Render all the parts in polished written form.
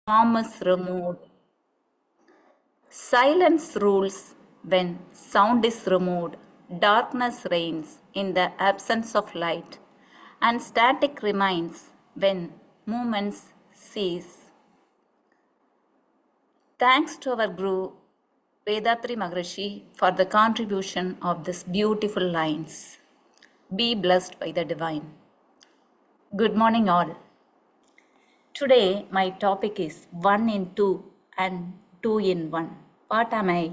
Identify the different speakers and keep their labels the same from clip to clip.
Speaker 1: form is removed. Silence rules when sound is removed. Darkness reigns in the absence of light. And static remains when movements cease. Thanks to our Guru Vedatri Maharishi for the contribution of these beautiful lines. Be blessed by the divine. Good morning, all. Today, my topic is 1 in 2 and 2 in 1. What am I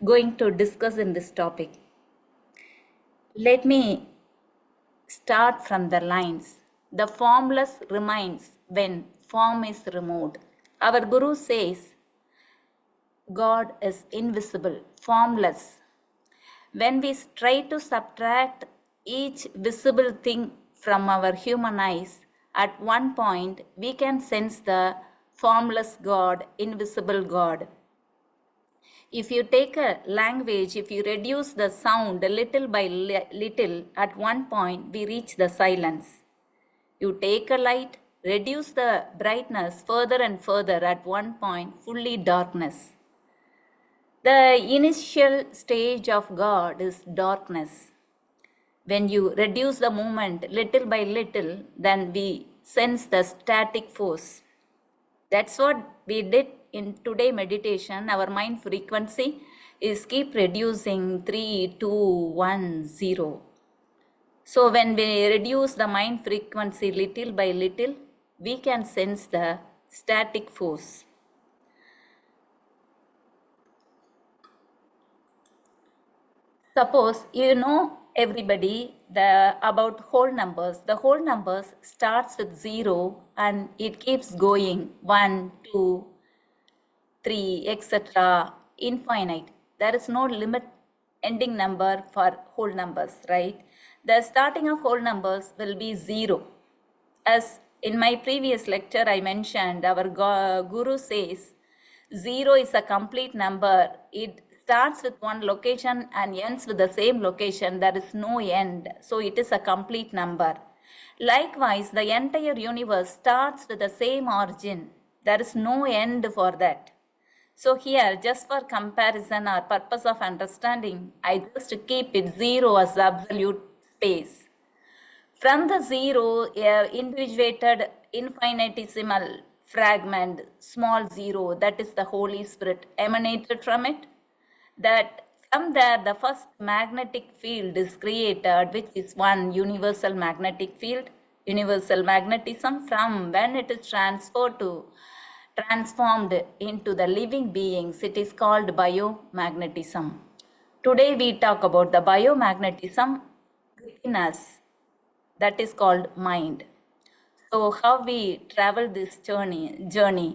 Speaker 1: going to discuss in this topic? Let me start from the lines. The formless remains when form is removed. Our Guru says, God is invisible, formless. When we try to subtract each visible thing from our human eyes, at one point we can sense the formless God, invisible God. If you take a language, if you reduce the sound little by little, at one point we reach the silence. You take a light, reduce the brightness further and further, at one point fully darkness. The initial stage of God is darkness. When you reduce the movement little by little, then we sense the static force. That's what we did in today meditation. Our mind frequency is keep reducing 3, 2, 1, 0. So when we reduce the mind frequency little by little, we can sense the static force. Suppose you know everybody about whole numbers. The whole numbers starts with 0 and it keeps going 1, 2, 3, etc. infinite. There is no limit ending number for whole numbers, right? The starting of whole numbers will be 0. As in my previous lecture I mentioned, our Guru says 0 is a complete number. It starts with one location and ends with the same location. There is no end. So it is a complete number. Likewise, the entire universe starts with the same origin. There is no end for that. So here, just for comparison or purpose of understanding, I just keep it 0 as the absolute space. From the 0, a individuated infinitesimal fragment, small 0, that is the Holy Spirit, emanated from it. That from there, the first magnetic field is created, which is one universal magnetic field, universal magnetism. From when it is transformed into the living beings, it is called biomagnetism. Today we talk about the biomagnetism within us, that is called mind. So how we travel this journey,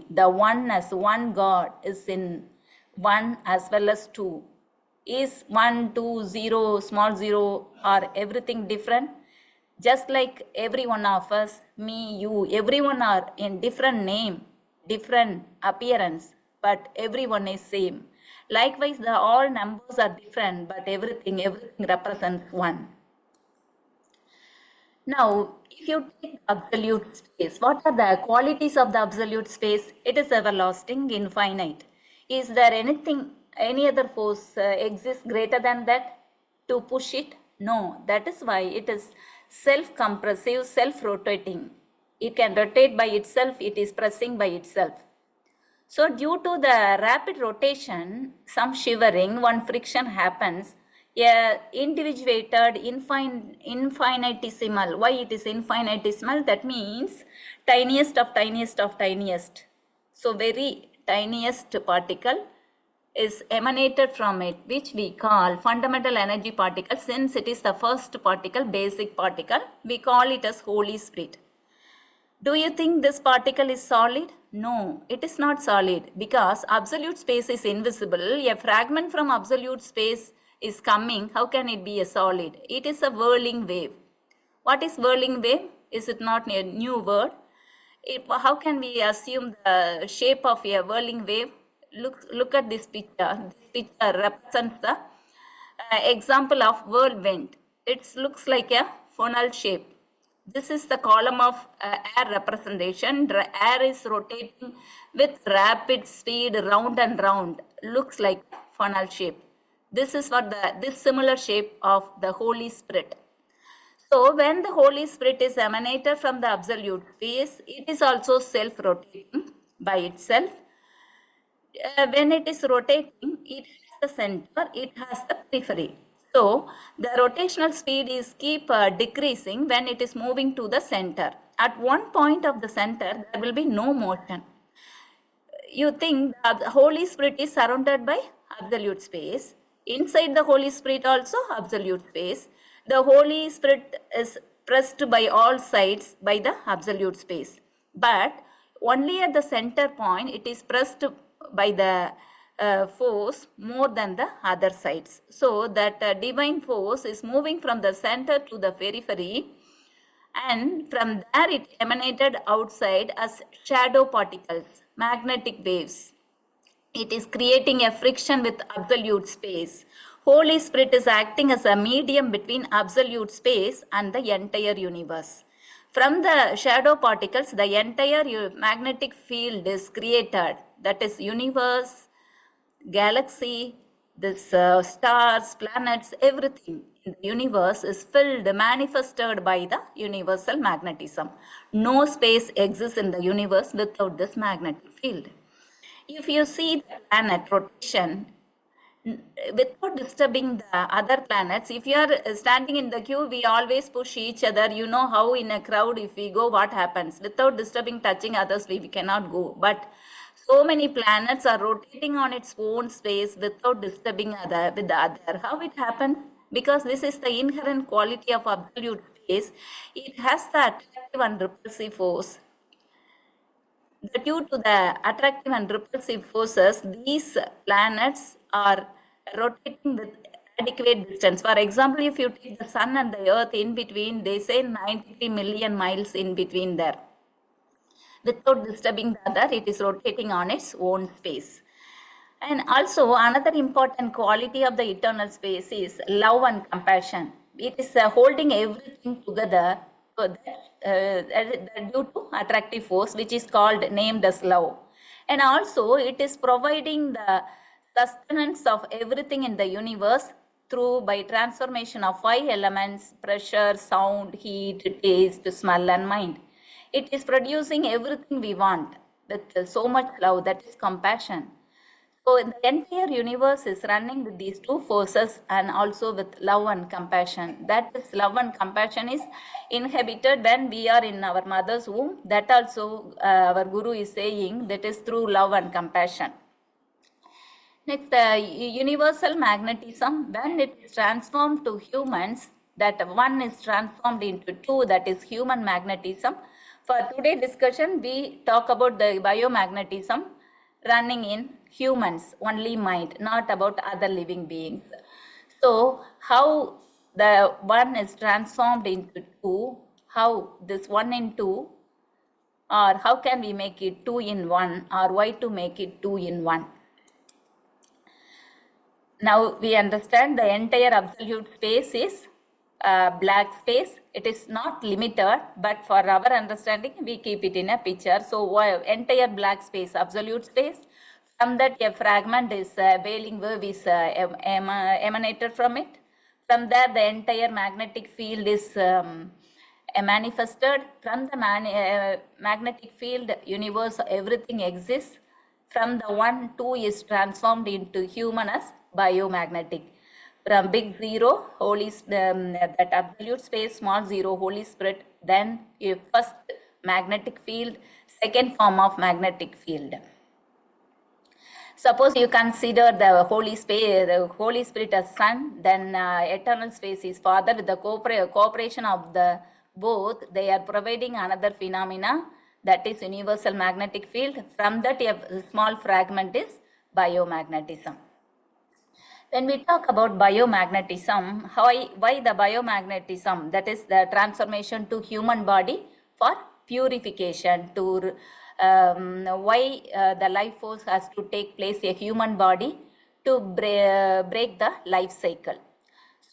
Speaker 1: the one as one God is in 1 as well as 2. Is 1, 2, 0, small 0 or everything different? Just like every one of us, me, you, everyone are in different name, different appearance, but everyone is same. Likewise, all numbers are different, but everything represents 1. Now, if you take absolute space, what are the qualities of the absolute space? It is everlasting, infinite. Is there any other force exists greater than that to push it? No. That is why it is self-compressive, self-rotating. It can rotate by itself, it is pressing by itself. So due to the rapid rotation, some shivering, one friction happens. A individuated infinitesimal. Why it is infinitesimal? That means tiniest of tiniest of tiniest. So very tiniest particle is emanated from it, which we call fundamental energy particle. Since it is the first particle, basic particle, we call it as Holy Spirit. Do you think this particle is solid? No, it is not solid because absolute space is invisible. A fragment from absolute space is coming. How can it be a solid? It is a whirling wave. What is whirling wave? Is it not a new word? How can we assume the shape of a whirling wave? Look at this picture. This picture represents the example of whirlwind. It looks like a funnel shape. This is the column of air representation. Air is rotating with rapid speed round and round. Looks like funnel shape. This is what this similar shape of the Holy Spirit. So when the Holy Spirit is emanated from the absolute space, it is also self-rotating by itself. When it is rotating, it has the center, it has the periphery. So the rotational speed is keep decreasing when it is moving to the center. At one point of the center, there will be no motion. You think the Holy Spirit is surrounded by absolute space. Inside the Holy Spirit also absolute space. The Holy Spirit is pressed by all sides by the absolute space. But only at the center point it is pressed by the force more than the other sides. So that divine force is moving from the center to the periphery, and from there it emanated outside as shadow particles, magnetic waves. It is creating a friction with absolute space. Holy Spirit is acting as a medium between absolute space and the entire universe. From the shadow particles, the entire magnetic field is created. That is universe, galaxy, this stars, planets, everything in the universe is filled, manifested by the universal magnetism. No space exists in the universe without this magnetic field. If you see the planet rotation, without disturbing the other planets, if you are standing in the queue, we always push each other. You know how in a crowd, if we go, what happens? Without disturbing, touching others, we cannot go. But so many planets are rotating on its own space without disturbing with the other. How it happens? Because this is the inherent quality of absolute space. It has the attractive and repulsive force. Due to the attractive and repulsive forces, these planets are rotating with adequate distance. For example, if you take the sun and the earth in between, they say 93 million miles in between there. Without disturbing the other, it is rotating on its own space. And also another important quality of the eternal space is love and compassion. It is holding everything together due to attractive force, which is called named as love. And also it is providing the sustenance of everything in the universe through by transformation of 5 elements: pressure, sound, heat, taste, smell and mind. It is producing everything we want with so much love, that is compassion. So the entire universe is running with these two forces and also with love and compassion. That is, love and compassion is inhabited when we are in our mother's womb. That also our Guru is saying, that is through love and compassion. Next, the universal magnetism, when it is transformed to humans, that one is transformed into two, that is human magnetism. For today's discussion, we talk about the biomagnetism running in humans, only mind, not about other living beings. So how the one is transformed into two, how this one in two, or how can we make it two in one, or why to make it two in one? Now we understand the entire absolute space is black space. It is not limited, but for our understanding, we keep it in a picture. So entire black space, absolute space. From that, a fragment is veiling wave is emanated from it. From there, the entire magnetic field is manifested. From the magnetic field universe, everything exists. From the 1, 2 is transformed into human as biomagnetic. From big zero, that absolute space, small zero, Holy Spirit, then first magnetic field, second form of magnetic field. Suppose you consider the Holy Spirit as Son, then eternal space is Father. With the cooperation of the both, they are providing another phenomena, that is universal magnetic field. From that, a small fragment is biomagnetism. When we talk about biomagnetism, why the biomagnetism? That is the transformation to human body for purification, to why the life force has to take place a human body to break the life cycle.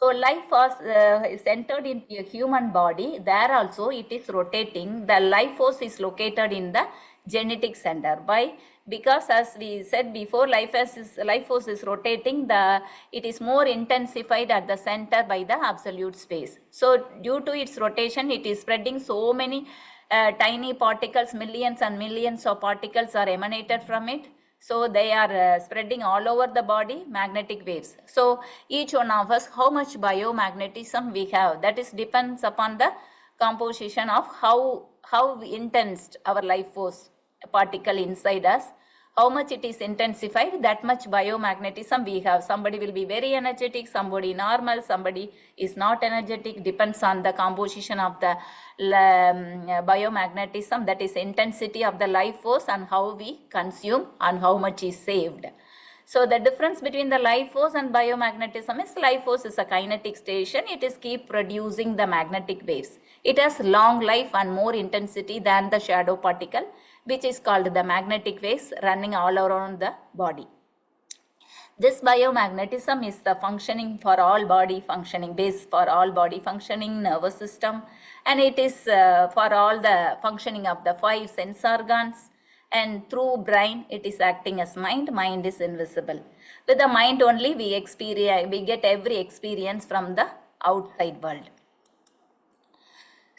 Speaker 1: So life force is entered into a human body. There also it is rotating. The life force is located in the genetic center. Why? Because as we said before, life force is rotating. It is more intensified at the center by the absolute space. So due to its rotation, it is spreading so many tiny particles, millions and millions of particles are emanated from it. So they are spreading all over the body, magnetic waves. So each one of us, how much biomagnetism we have, that is depends upon the composition of how intense our life force particle inside us. How much it is intensified, that much biomagnetism we have. Somebody will be very energetic, somebody normal, somebody is not energetic, depends on the composition of the biomagnetism, that is intensity of the life force, and how we consume and how much is saved. So the difference between the life force and biomagnetism is life force is a kinetic station. It is keep producing the magnetic waves. It has long life and more intensity than the shadow particle, which is called the magnetic waves running all around the body. This biomagnetism is the functioning for all body functioning, base for all body functioning, nervous system, and it is for all the functioning of the 5 sense organs. And through brain, it is acting as mind. Mind is invisible. With the mind only, we get every experience from the outside world.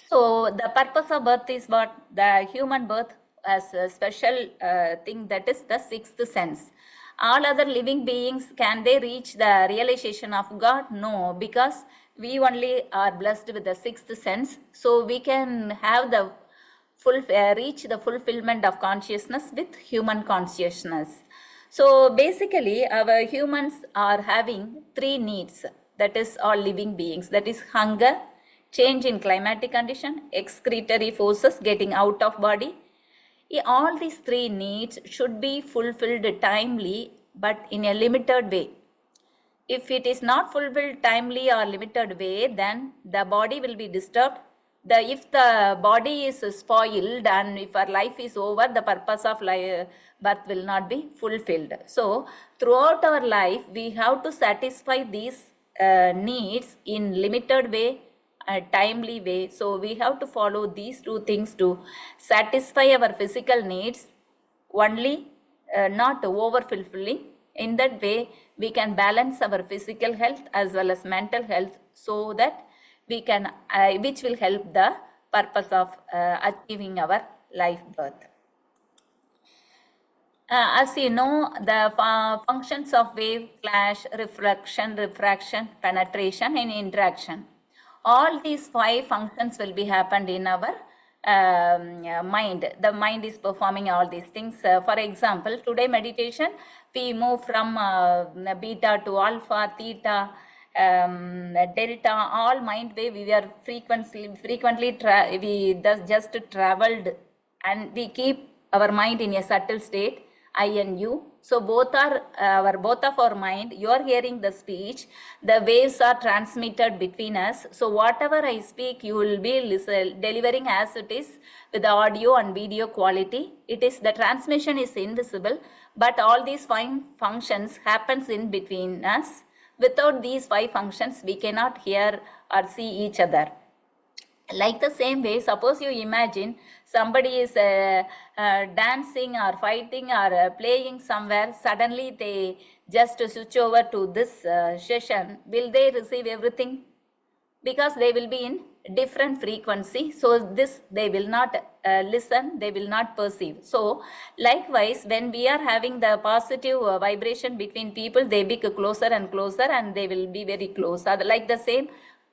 Speaker 1: So the purpose of birth is what? The human birth as a special thing, that is the 6th sense. All other living beings, can they reach the realization of God? No, because we only are blessed with the 6th sense. So we can have the reach the fulfillment of consciousness with human consciousness. So basically, our humans are having 3 needs, that is all living beings, that is hunger, change in climatic condition, excretory forces getting out of body. All these 3 needs should be fulfilled timely, but in a limited way. If it is not fulfilled timely or limited way, then the body will be disturbed. If the body is spoiled and if our life is over, the purpose of birth will not be fulfilled. So throughout our life, we have to satisfy these needs in limited way, a timely way. So we have to follow these 2 things to satisfy our physical needs only, not over fulfilling. In that way, we can balance our physical health as well as mental health, so that we can, which will help the purpose of achieving our life birth. As you know, the functions of wave, clash, reflection, refraction, penetration, and interaction. All these 5 functions will be happened in our mind. The mind is performing all these things. For example, today meditation, we move from beta to alpha, theta, delta, all mind wave. We are frequently we just traveled, and we keep our mind in a subtle state, I and you. So both of our mind, you are hearing the speech, the waves are transmitted between us. So whatever I speak, you will be delivering as it is with the audio and video quality. It is, the transmission is invisible, but all these 5 functions happens in between us. Without these 5 functions, we cannot hear or see each other. Like the same way, suppose you imagine somebody is dancing or fighting or playing somewhere, suddenly they just switch over to this session. Will they receive everything? Because they will be in different frequency. So this they will not listen, they will not perceive. So likewise, when we are having the positive vibration between people, they be closer and closer, and they will be very close. Like the same,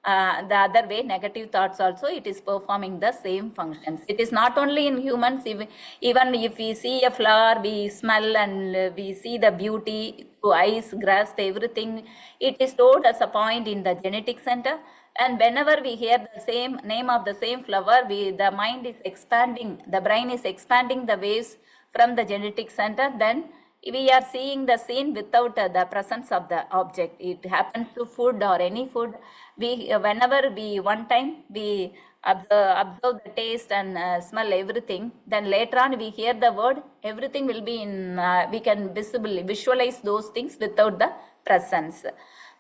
Speaker 1: the other way, negative thoughts also, it is performing the same functions. It is not only in humans, even if we see a flower, we smell and we see the beauty through eyes, grasp everything. It is stored as a point in the genetic center. And whenever we hear the same name of the same flower, the mind is expanding, the brain is expanding the waves from the genetic center. Then we are seeing the scene without the presence of the object. It happens to food or any food. Whenever we one time we observe the taste and smell everything, then later on we hear the word, everything will be in, we can visualize those things without the presence.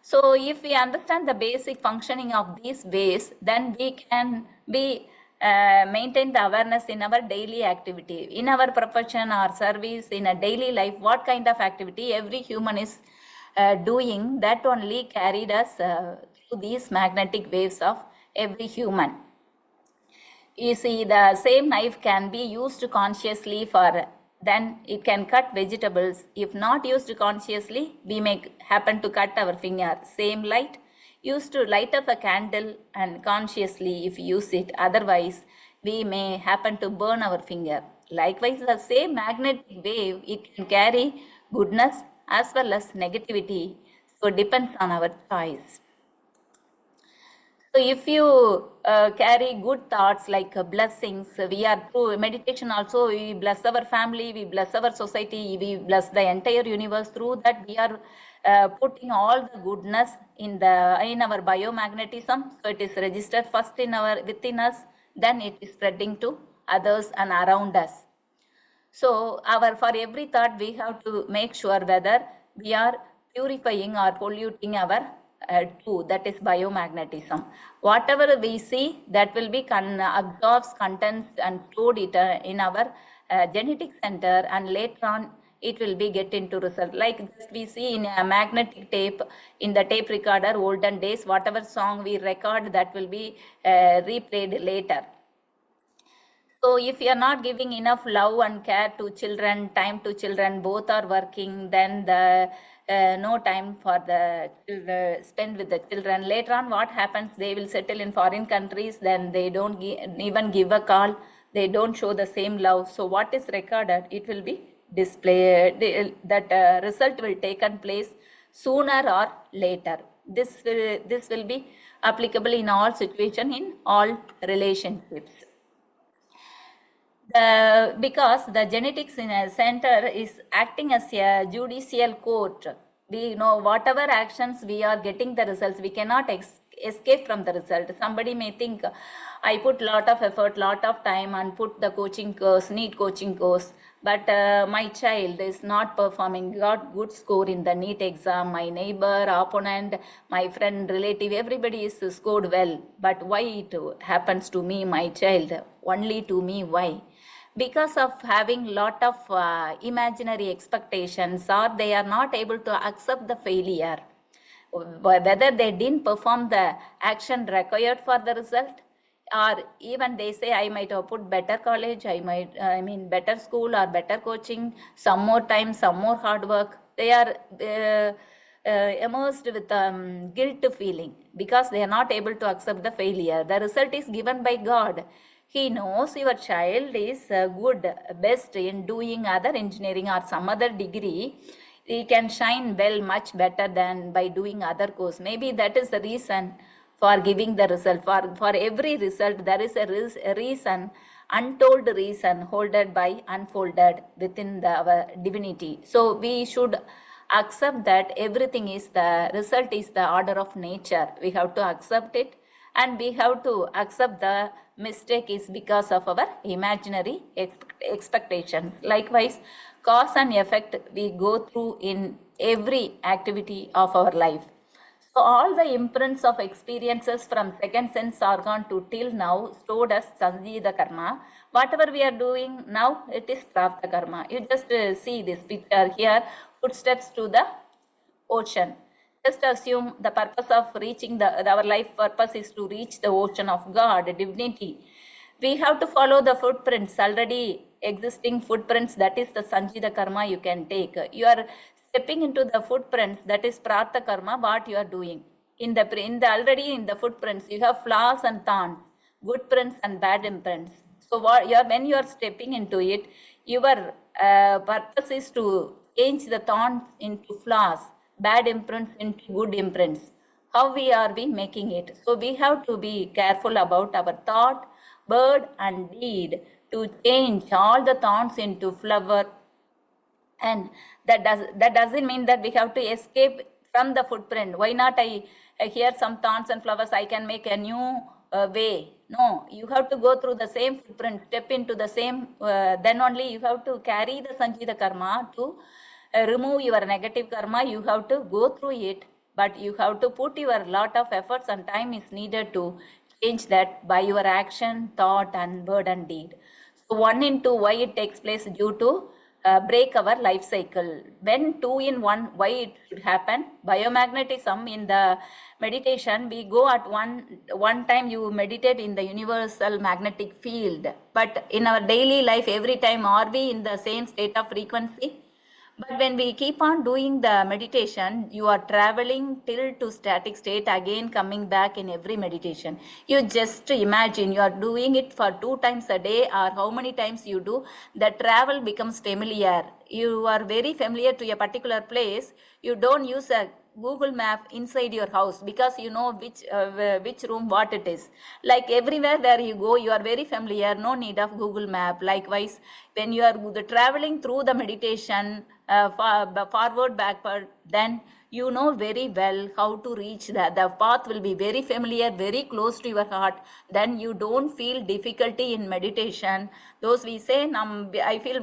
Speaker 1: So if we understand the basic functioning of these ways, then we can maintain the awareness in our daily activity, in our profession or service, in a daily life, what kind of activity every human is doing, that only carried us through these magnetic waves of every human. You see, the same knife can be used consciously for, then it can cut vegetables. If not used consciously, we may happen to cut our finger. Same light used to light up a candle and consciously if use it. Otherwise, we may happen to burn our finger. Likewise, the same magnetic wave, it can carry goodness as well as negativity. So it depends on our choice. So if you carry good thoughts like blessings, we are through meditation also, we bless our family, we bless our society, we bless the entire universe. Through that we are putting all the goodness in our biomagnetism. So it is registered first in within us, then it is spreading to others and around us. So for every thought, we have to make sure whether we are purifying or polluting our that is biomagnetism. Whatever we see, that will be absorbs contents and stored it in our genetic center, and later on it will be get into result. Like just we see in a magnetic tape, in the tape recorder, olden days, whatever song we record, that will be replayed later. So if you are not giving enough love and care to children, time to children, both are working, then the no time for the children, spend with the children. Later on, what happens? They will settle in foreign countries, then they don't even give a call. They don't show the same love. So what is recorded, it will be displayed. That result will taken place sooner or later. This will be applicable in all situations, in all relationships. Because the genetics in a center is acting as a judicial court. We know whatever actions we are getting the results, we cannot escape from the result. Somebody may think, I put lot of effort, lot of time and put the coaching course, NEET coaching course, but my child is not performing, got good score in the NEET exam, my neighbor, opponent, my friend, relative, everybody is scored well, but why it happens to me, my child, only to me, why? Because of having lot of imaginary expectations, or they are not able to accept the failure, whether they didn't perform the action required for the result, or even they say I might have put better college, better school or better coaching, some more time, some more hard work. They are immersed with guilt feeling because they are not able to accept the failure. The result is given by God. He knows your child is good, best in doing other engineering or some other degree. He can shine well much better than by doing other course. Maybe that is the reason for giving the result. For every result, there is a reason, untold reason, holded by unfolded within our divinity. So we should accept that everything is the result is the order of nature. We have to accept it, and we have to accept the mistake is because of our imaginary expectations. Likewise, cause and effect we go through in every activity of our life. So all the imprints of experiences from second sense organ to till now stored as Sanjita Karma. Whatever we are doing now, it is Prapta Karma. You just see this picture here, footsteps to the ocean. Just assume the purpose of reaching our life purpose is to reach the ocean of God, divinity. We have to follow the footprints, already existing footprints, that is the Sanjita Karma you can take. You are stepping into the footprints, that is Prartha Karma, what you are doing. Already in the footprints, you have flaws and thorns, good prints and bad imprints. So when you are stepping into it, your purpose is to change the thorns into flaws, bad imprints into good imprints. How are we making it? So we have to be careful about our thought, word and deed to change all the thorns into flower. And that doesn't mean that we have to escape from the footprint. Why not I hear some thorns and flowers, I can make a new way. No, you have to go through the same footprint, step into the same, then only you have to carry the Sanjita Karma to remove your negative karma. You have to go through it. but you have to put your lot of efforts and time is needed to change that by your action, thought, and word and deed. So 1 in 2, why it takes place? Due to break our life cycle. When 2 in 1, why it should happen? Biomagnetism, in the meditation, we go at one time you meditate in the universal magnetic field. But in our daily life, every time, are we in the same state of frequency? But when we keep on doing the meditation, you are traveling till to static state, again coming back in every meditation. You just imagine you are doing it for 2 times a day, or how many times you do, the travel becomes familiar. You are very familiar to a particular place. You don't use a Google map inside your house because you know which room what it is. Like everywhere where you go, you are very familiar, no need of Google map. Likewise, when you are traveling through the meditation, forward, backward, then you know very well how to reach that. The path will be very familiar, very close to your heart. Then you don't feel difficulty in meditation. Those we say, I feel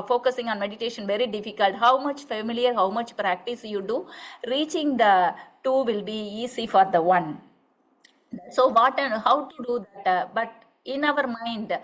Speaker 1: focusing on meditation very difficult. How much familiar, how much practice you do, reaching the 2 will be easy for the 1. So what and how to do that? But in our mind,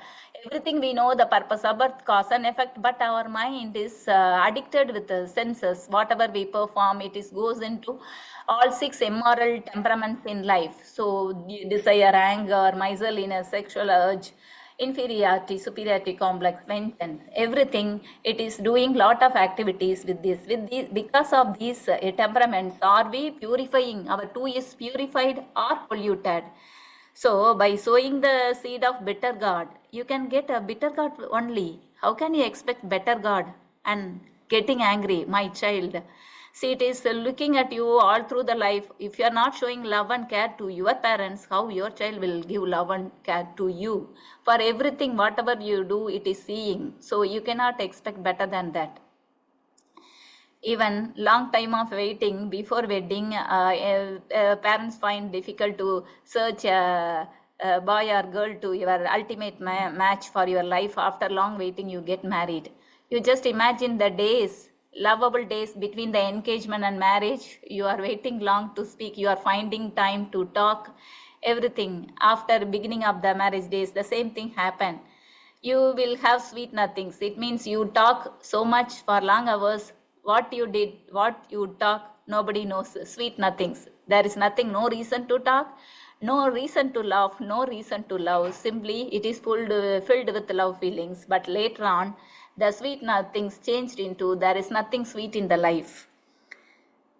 Speaker 1: everything we know the purpose of birth, cause and effect, but our mind is addicted with the senses. Whatever we perform, it is goes into all 6 immoral temperaments in life. So desire, anger, miserliness, sexual urge, inferiority, superiority complex, vengeance, everything. It is doing lot of activities with this. Because of these temperaments, are we purifying? Our 2 is purified or polluted. So by sowing the seed of bitter God, you can get a bitter God only. How can you expect better God and getting angry, my child? See, it is looking at you all through the life. If you are not showing love and care to your parents, how your child will give love and care to you? For everything, whatever you do, it is seeing. So you cannot expect better than that. Even long time of waiting before wedding, parents find difficult to search a boy or girl to your ultimate match for your life. After long waiting, you get married. You just imagine the days, lovable days between the engagement and marriage. You are waiting long to speak. You are finding time to talk. Everything after beginning of the marriage days, the same thing happen. You will have sweet nothings. It means you talk so much for long hours. What you did, what you talk, nobody knows. Sweet nothings. There is nothing, no reason to talk, no reason to laugh, no reason to love. Simply, it is filled with love feelings. But later on, the sweet nothings changed into there is nothing sweet in the life.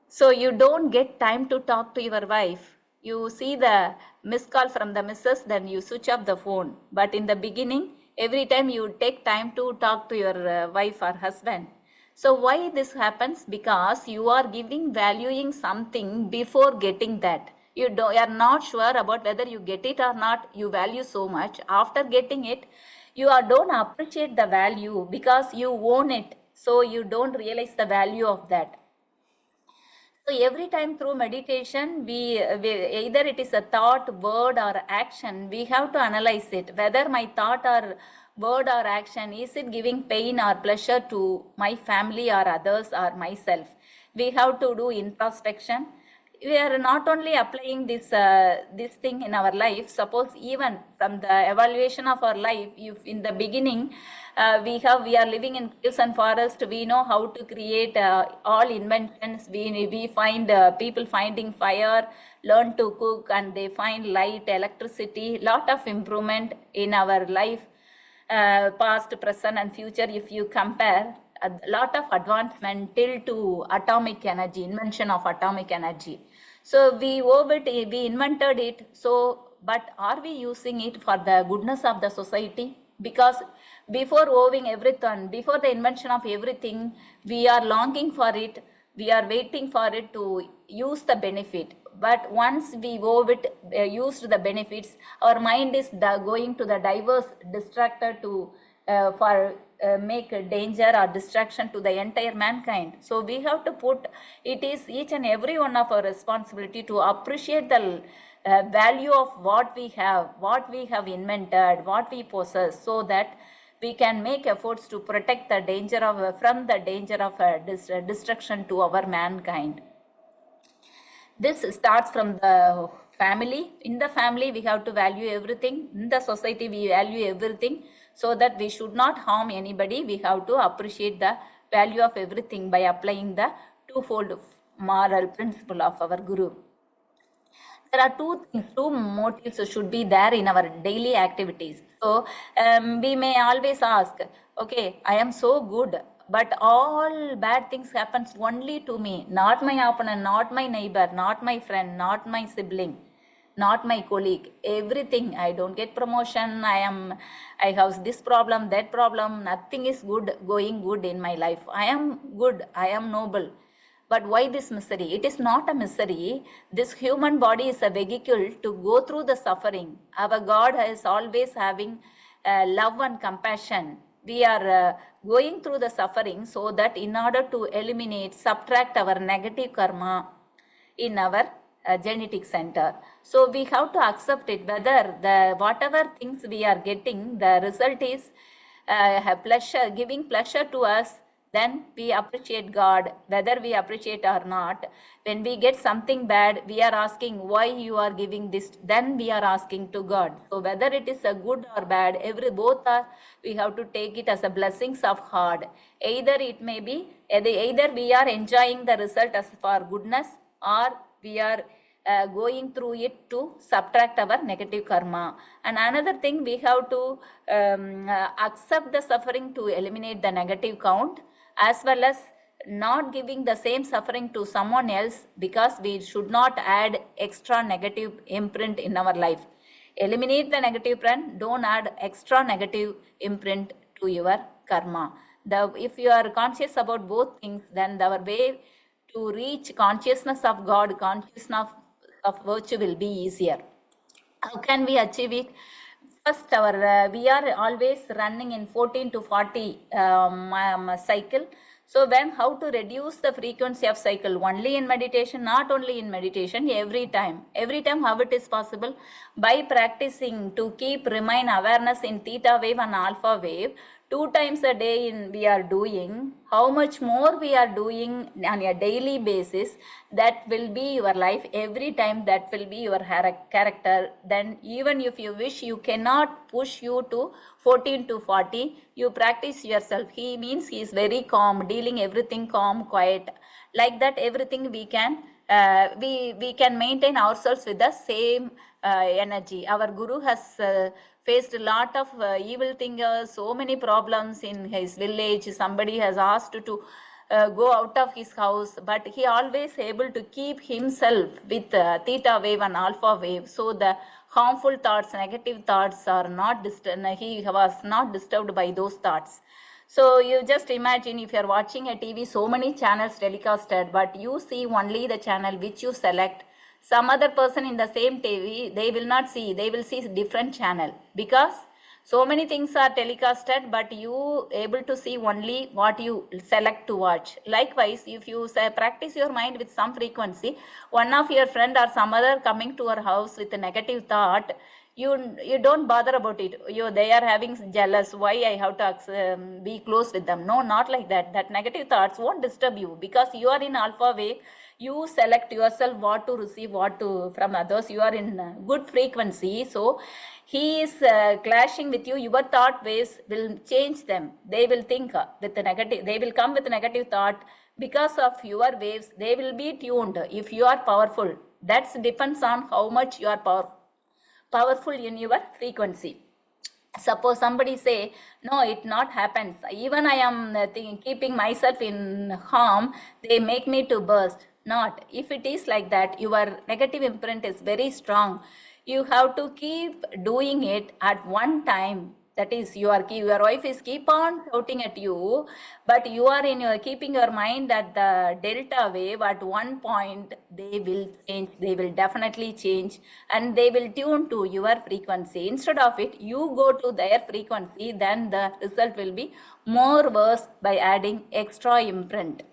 Speaker 1: So you don't get time to talk to your wife. You see the missed call from the missus, then you switch off the phone. But in the beginning, every time you take time to talk to your wife or husband. So why this happens? Because you are valuing something before getting that. You are not sure about whether you get it or not. You value so much. After getting it, you don't appreciate the value because you own it. So you don't realize the value of that. So every time through meditation, we either it is a thought, word, or action, we have to analyze it. Whether my thought or word or action, is it giving pain or pleasure to my family or others or myself? We have to do introspection. We are not only applying this thing in our life. Suppose even from the evaluation of our life, if in the beginning we are living in caves and forest, we know how to create all inventions. We find people finding fire, learn to cook, and they find light, electricity. Lot of improvement in our life, past, present, and future. If you compare, a lot of advancement till to atomic energy, invention of atomic energy. So we invented it. So, but are we using it for the goodness of the society? Because before owing everything, before the invention of everything, we are longing for it. We are waiting for it to use the benefit. But once we used the benefits, our mind is going to the diverse, distracted to for make a danger or distraction to the entire mankind. So we have to put, it is each and every one of our responsibility to appreciate the value of what we have invented, what we possess, so that we can make efforts to protect the danger of from the danger of destruction to our mankind. This starts from the family. In the family we have to value everything. In the society we value everything, so that we should not harm anybody. We have to appreciate the value of everything by applying the twofold moral principle of our guru. There are two things, two motives should be there in our daily activities. So we may always ask, okay, I am so good, but all bad things happens only to me, not my opponent, not my neighbor, not my friend, not my sibling, not my colleague. Everything, I don't get promotion, I have this problem, that problem, nothing is good, going good in my life. I am good, I am noble. But why this misery? It is not a misery. This human body is a vehicle to go through the suffering. Our God is always having love and compassion. We are going through the suffering so that in order to eliminate, subtract our negative karma in our genetic center. So we have to accept it, whether the whatever things we are getting, the result is pleasure, giving pleasure to us, then we appreciate God, whether we appreciate or not. When we get something bad, we are asking why you are giving this, then we are asking to God. So whether it is a good or bad, both are, we have to take it as a blessings of God. Either it may be, either we are enjoying the result as for goodness, or we are going through it to subtract our negative karma. And another thing, we have to accept the suffering to eliminate the negative count, as well as not giving the same suffering to someone else, because we should not add extra negative imprint in our life. Eliminate the negative print, don't add extra negative imprint to your karma. If you are conscious about both things, then our way to reach consciousness of God, consciousness of virtue will be easier. How can we achieve it? First, we are always running in 14 to 40 cycle. So how to reduce the frequency of cycle? Only in meditation, not only in meditation, every time how it is possible? By practicing to remain awareness in theta wave and alpha wave. 2 times a day we are doing. How much more we are doing on a daily basis, that will be your life. Every time that will be your character. Then even if you wish, you cannot push you to 14 to 40. You practice yourself. He means he is very calm, dealing everything calm, quiet. Like that, everything we can we can maintain ourselves with the same energy. Our guru has faced a lot of evil thinkers, so many problems in his village. Somebody has asked to go out of his house, but he always able to keep himself with theta wave and alpha wave. So the harmful thoughts, negative thoughts are not disturbed. He was not disturbed by those thoughts. So you just imagine, if you are watching a TV, so many channels telecasted, but you see only the channel which you select. Some other person in the same TV, they will not see, they will see different channel, because so many things are telecasted, but you able to see only what you select to watch. Likewise, if you practice your mind with some frequency, one of your friend or some other coming to your house with a negative thought, you don't bother about it. They are having jealous, why I have to be close with them. No, not like that. That negative thoughts won't disturb you, because you are in alpha wave. You select yourself what to receive, what to from others. You are in good frequency. So he is clashing with you. Your thought waves will change them. They will think with the negative. They will come with negative thought. Because of your waves, they will be tuned. If you are powerful, that depends on how much you are powerful in your frequency. Suppose somebody say, no, it not happens. Even I am keeping myself in harm, they make me to burst. Not. If it is like that, your negative imprint is very strong. You have to keep doing it at one time. That is, your wife is keep on shouting at you, but you are in your keeping your mind at the delta wave. At one point, they will change. They will definitely change, and they will tune to your frequency. Instead of it, you go to their frequency, then the result will be more worse by adding extra imprint.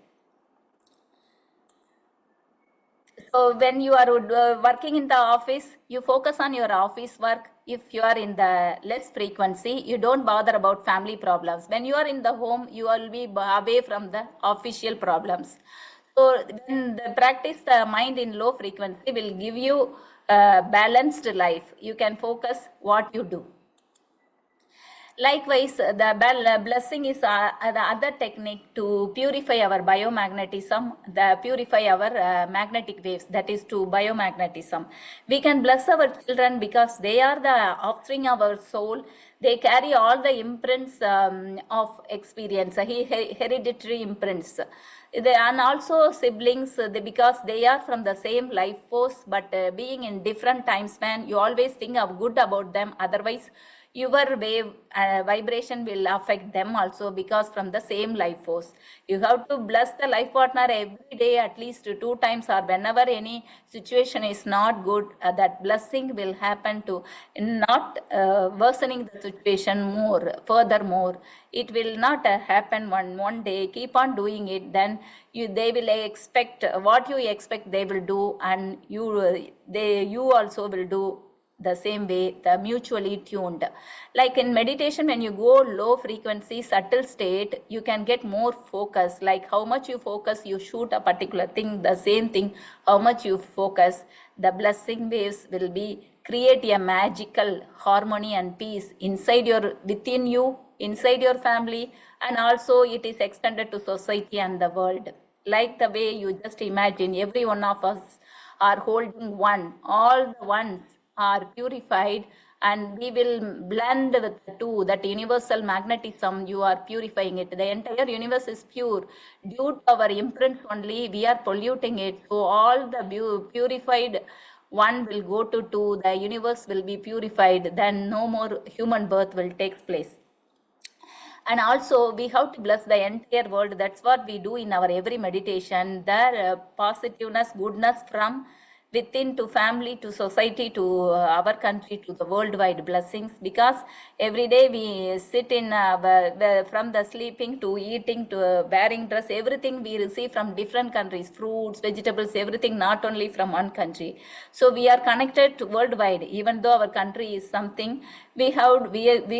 Speaker 1: So when you are working in the office, you focus on your office work. If you are in the less frequency, you don't bother about family problems. When you are in the home, you will be away from the official problems. So when the practice the mind in low frequency will give you balanced life. You can focus what you do. Likewise, the blessing is the other technique to purify our biomagnetism, purify our magnetic waves, that is to biomagnetism. We can bless our children because they are the offspring of our soul. They carry all the imprints of experience, hereditary imprints. And also siblings, because they are from the same life force, but being in different time span, you always think of good about them. Otherwise, your wave vibration will affect them also, because from the same life force. You have to bless the life partner every day, at least 2 times, or whenever any situation is not good, that blessing will happen to not worsening the situation more. Furthermore, it will not happen one day. Keep on doing it, then they will expect what you expect they will do, and you also will do the same way, the mutually tuned. Like in meditation, when you go low frequency subtle state, you can get more focus. Like how much you focus, you shoot a particular thing. The same thing, how much you focus, the blessing waves will be create a magical harmony and peace within you, inside your family, and also it is extended to society and the world. Like the way you just imagine, every one of us are holding one. All the ones are purified, and we will blend with the two. That universal magnetism, you are purifying it. The entire universe is pure. Due to our imprints only, we are polluting it. So all the purified one will go to two. The universe will be purified. Then no more human birth will take place. And also we have to bless the entire world. That's what we do in our every meditation. The positiveness, goodness from within to family, to society, to our country, to the worldwide blessings. Because every day we sit in from the sleeping to eating to wearing dress, everything we receive from different countries, fruits, vegetables, everything, not only from one country. So we are connected to worldwide. Even though our country is something, we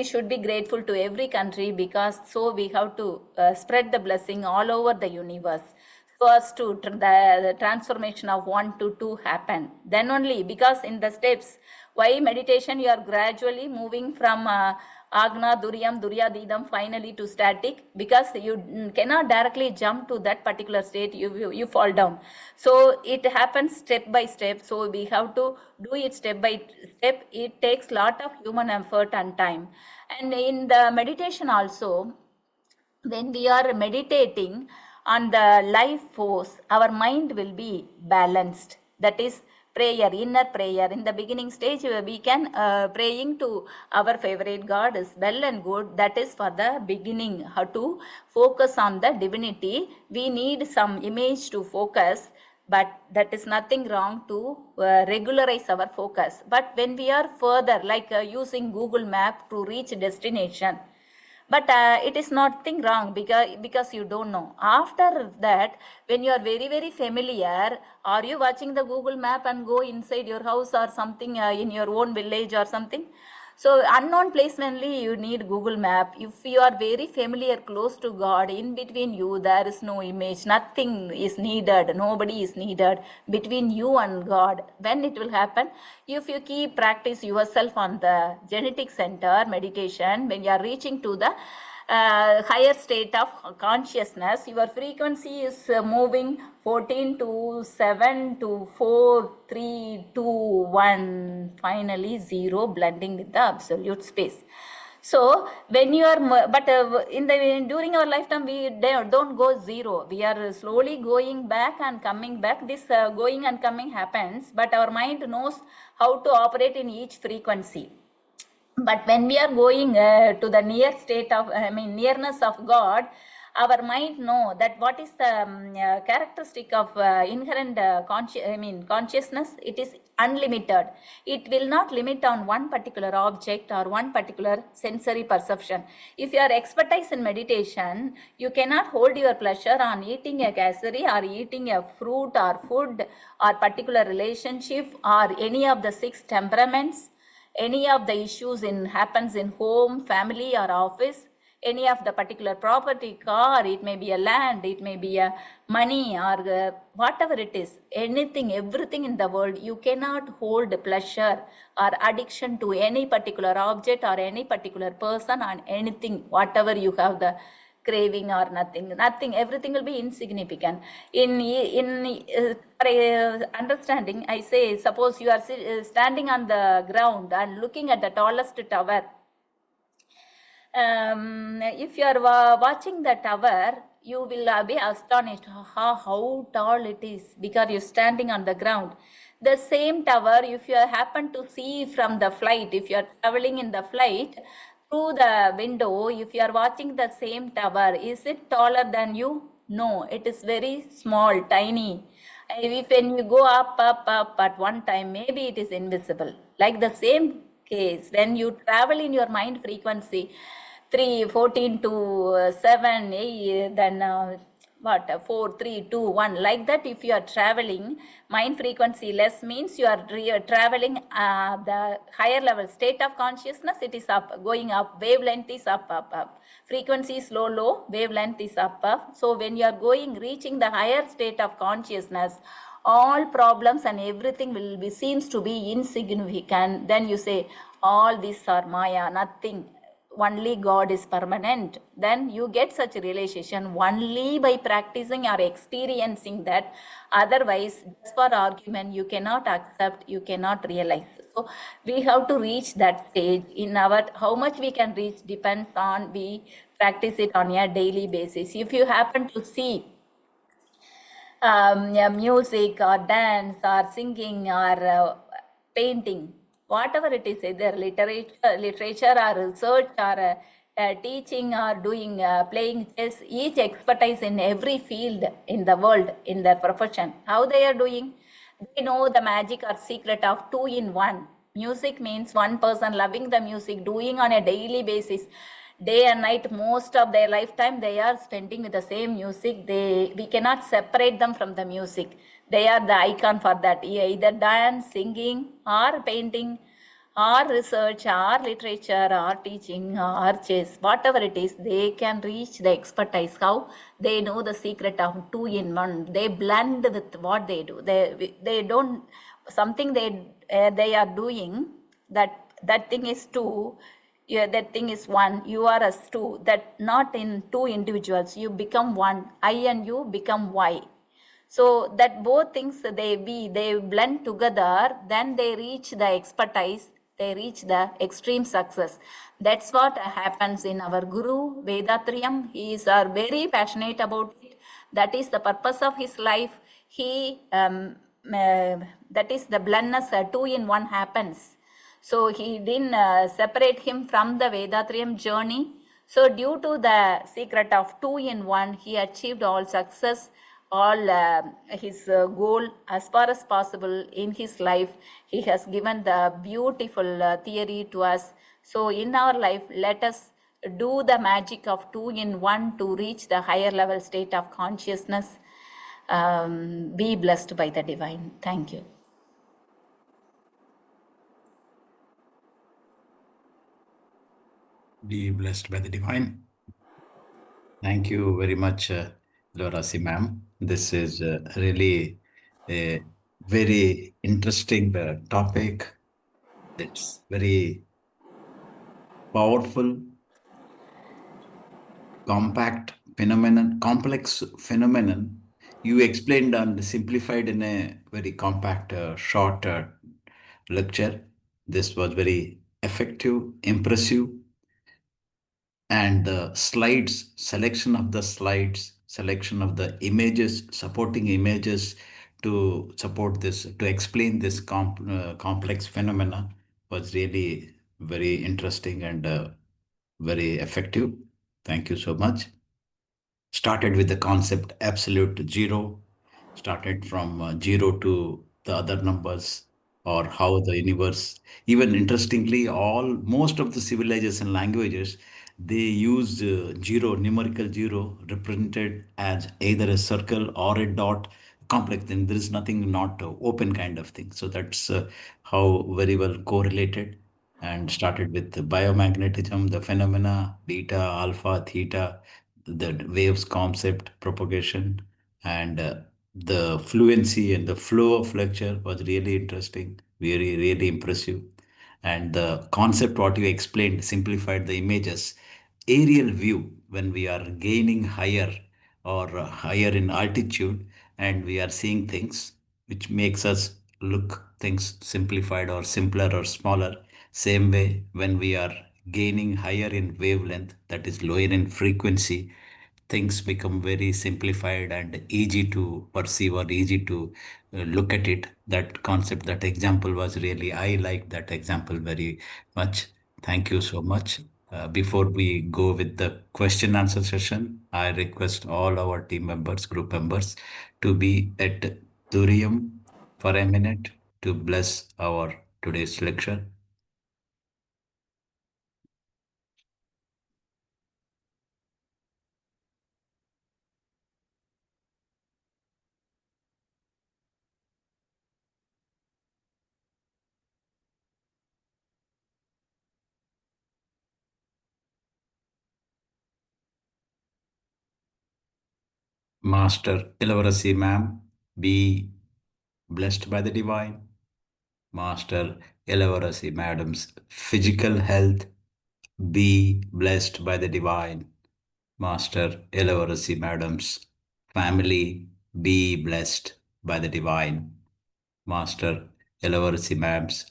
Speaker 1: should be grateful to every country, because so we have to spread the blessing all over the universe. First to the transformation of 1 to 2 happen. Then only, because in the steps, why meditation, you are gradually moving from Agna, Duryam, Duryadidam, finally to static, because you cannot directly jump to that particular state, you fall down. So it happens step by step. So we have to do it step by step. It takes lot of human effort and time. And in the meditation also, when we are meditating on the life force, our mind will be balanced. That is prayer, inner prayer. In the beginning stage, we can praying to our favorite God is well and good. That is for the beginning. How to focus on the divinity. We need some image to focus, but that is nothing wrong to regularize our focus. But when we are further, like using Google Map to reach destination, but it is nothing wrong, because you don't know. After that, when you are very familiar, are you watching the Google Map and go inside your house or something, in your own village or something? So unknown place only you need Google Map. If you are very familiar, close to God, in between you there is no image, nothing is needed, nobody is needed between you and God. When it will happen? If you keep practice yourself on the genetic center meditation, when you are reaching to the higher state of consciousness, your frequency is moving 14 to 7 to 4, 3, 2, 1, finally 0, blending with the absolute space. So when you are, but during our lifetime, we don't go 0. We are slowly going back and coming back. This going and coming happens, but our mind knows how to operate in each frequency. But when we are going to the near state of, nearness of God, our mind know that what is the characteristic of inherent consciousness. It is unlimited. It will not limit on one particular object or one particular sensory perception. If you are expertise in meditation, you cannot hold your pleasure on eating a casserie or eating a fruit or food or particular relationship or any of the 6 temperaments. Any of the issues happens in home, family or office, any of the particular property, car, it may be a land, it may be a money, or whatever it is, anything, everything in the world, you cannot hold pleasure or addiction to any particular object or any particular person or anything, whatever you have the craving or nothing, everything will be insignificant. For understanding, I say, suppose you are standing on the ground and looking at the tallest tower. If you are watching the tower, you will be astonished how tall it is, because you're standing on the ground. The same tower, if you happen to see from the flight, if you are traveling in the flight through the window, if you are watching the same tower, is it taller than you? No, it is very small, tiny. If when you go up at one time, maybe it is invisible. Like the same case, when you travel in your mind frequency, 3, 14 to 7, 8, then 4, 3, 2, 1, like that. If you are traveling mind frequency less, means you are traveling the higher level state of consciousness, it is up, going up, wavelength is up. Frequency is low, wavelength is up. So when you are reaching the higher state of consciousness, all problems and everything will be seems to be insignificant. Then you say, all these are Maya, nothing, only God is permanent. Then you get such a realization only by practicing or experiencing that. Otherwise, just for argument, you cannot accept, you cannot realize. So we have to reach that stage. In our, how much we can reach depends on we practice it on a daily basis. If you happen to see yeah, music or dance or singing or painting, whatever it is, either literature or research or teaching or doing playing chess, each expertise in every field in the world, in their profession, how they are doing, they know the magic or secret of 2 in 1. Music means one person loving the music, doing on a daily basis, day and night, most of their lifetime they are spending with the same music. We cannot separate them from the music. They are the icon for that. Either dance, singing, or painting, or research, or literature, or teaching, or chess, whatever it is, they can reach the expertise. How? They know the secret of 2 in 1. They blend with what they do. They don't, something they are doing, that thing is 2, yeah, that thing is 1, you are as 2, that not in 2 individuals, you become 1, I and you become Y. So that both things, they blend together, then they reach the expertise, they reach the extreme success. That's what happens in our Guru Vedatriyam. He is very passionate about it. That is the purpose of his life. That is the blendness, 2 in 1 happens. So he didn't separate him from the Vedatriyam journey. So due to the secret of 2 in 1, he achieved all success, all his goal as far as possible in his life. He has given the beautiful theory to us. So in our life, let us do the magic of 2 in 1 to reach the higher level state of consciousness. Be blessed by the divine. Thank you.
Speaker 2: Be blessed by the divine. Thank you very much, Elavarasi ma'am. This is really a very interesting topic. It's very powerful, complex phenomenon. You explained and simplified in a very compact, short lecture. This was very effective, impressive, and the slides, selection of the images, supporting images to support this, to explain this complex phenomena was really very interesting and very effective. Thank you so much. Started with the concept absolute zero, started from zero to the other numbers, or how the universe, even interestingly, all most of the civilization languages, they use zero, numerical zero, represented as either a circle or a dot, complex thing. There is nothing not open kind of thing. So that's how very well correlated. and started with the biomagnetism, the phenomena, beta, alpha, theta, the waves concept, propagation, and the fluency and the flow of lecture was really interesting, very, really impressive. And the concept, what you explained, simplified the images, aerial view when we are gaining higher or higher in altitude and we are seeing things which makes us look things simplified or simpler or smaller. Same way when we are gaining higher in wavelength, that is lower in frequency, things become very simplified and easy to perceive or easy to look at it. That concept, that example was really, I like that example very much. Thank you so much. Before we go with the question answer session, I request all our team members, group members, to be at Durium for a minute to bless our today's lecture. Master Elavarasi ma'am, be blessed by the divine. Master Elavarasi madam's physical health, be blessed by the divine. Master Elavarasi madam's family, be blessed by the divine. Master Elavarasi madam's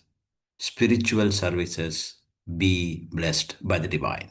Speaker 2: spiritual services, be blessed by the divine.